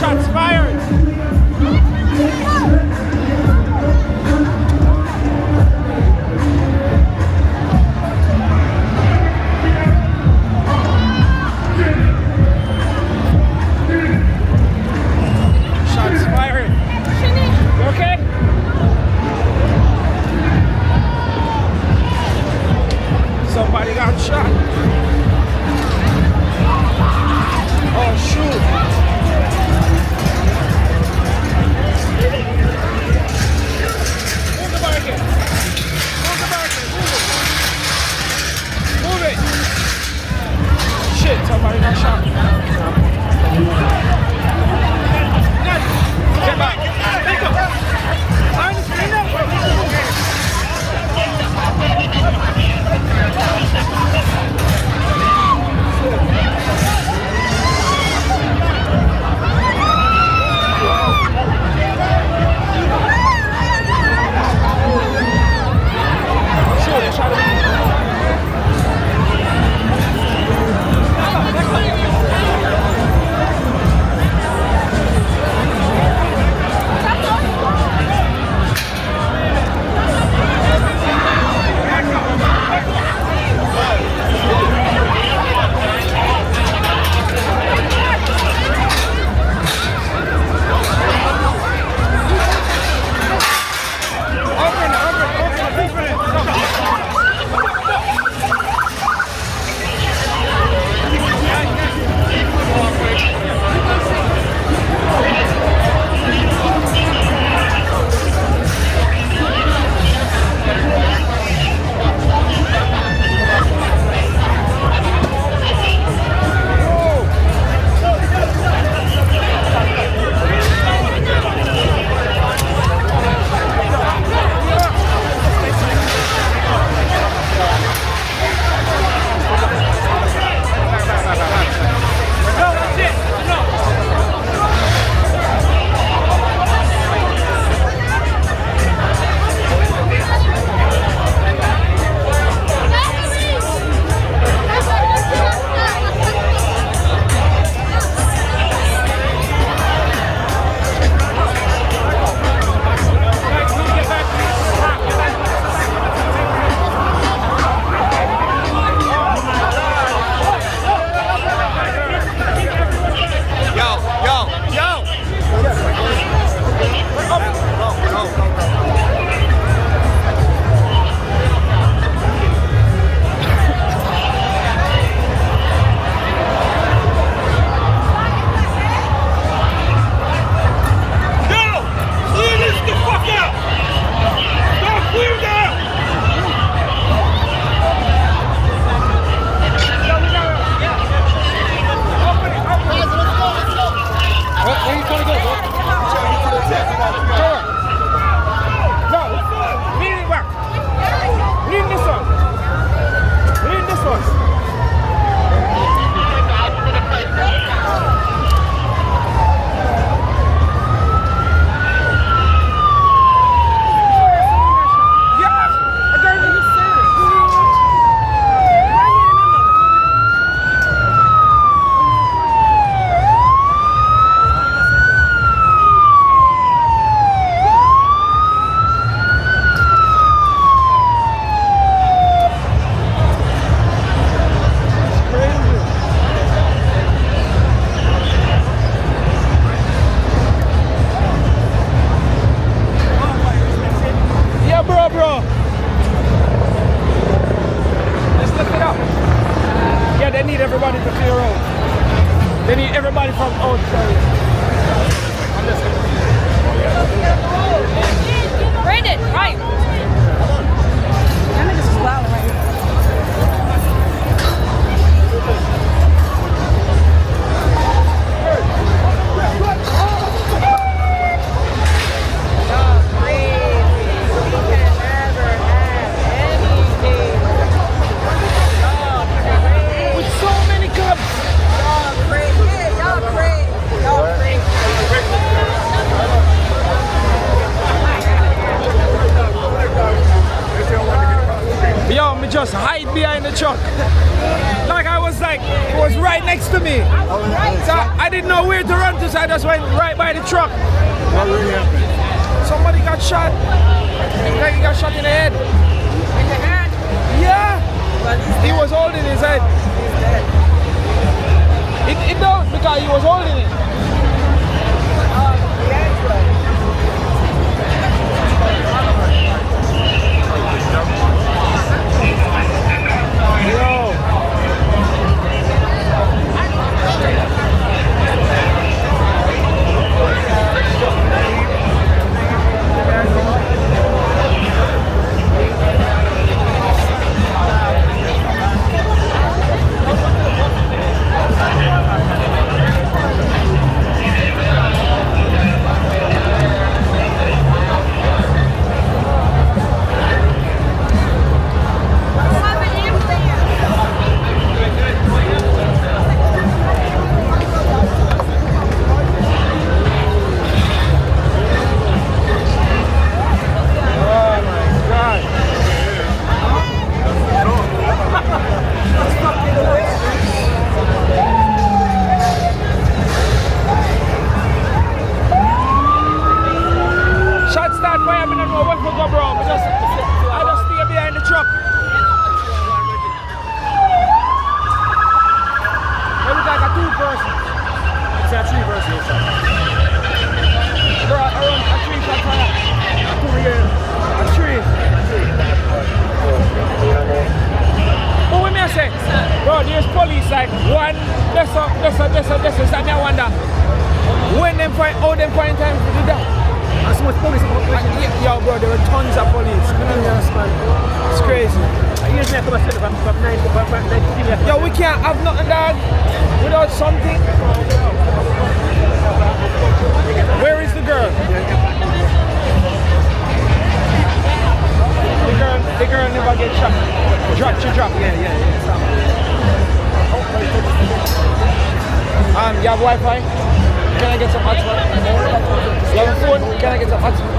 Shots fired! Shots fired! You okay? Somebody got shot. Oh shoot! Move the barricade. Move the barricade. Move it. Shit, somebody got shot. Get back. Take him. They need everybody from outside. Brandon, right. That nigga's just loud right now. me. So I didn't know where to run to, so I just went right by the truck. What really happened? Somebody got shot. Like he got shot in the head. In the hand. Yeah. He was holding his head. He's dead. It don't because he was holding it. The actual. Yo. Oh my God. Shot start fire, I don't know where to go, bro. I just stay behind the truck. It look like a two-person. It's a three-person shot. Bro, around a tree shot fire. A tree. But what me I say? Bro, there's police like one, this. So me I wonder when them find, how them find time to do that. And so much police Yo, bro, there were tons of police. It's crazy. Yo, we can't have nothing, dog, without something. Where is the girl? The girl never get shot. She dropped. Yeah. You have Wi-Fi? Can I get some hotspot? You have a phone? Can I get some hotspot?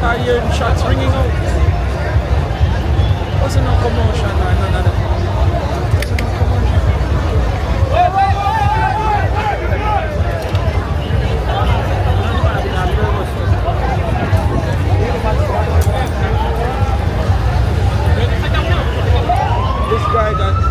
start hearing shots ringing out. Wasn't no commotion or none of that. Wasn't no commotion. This guy got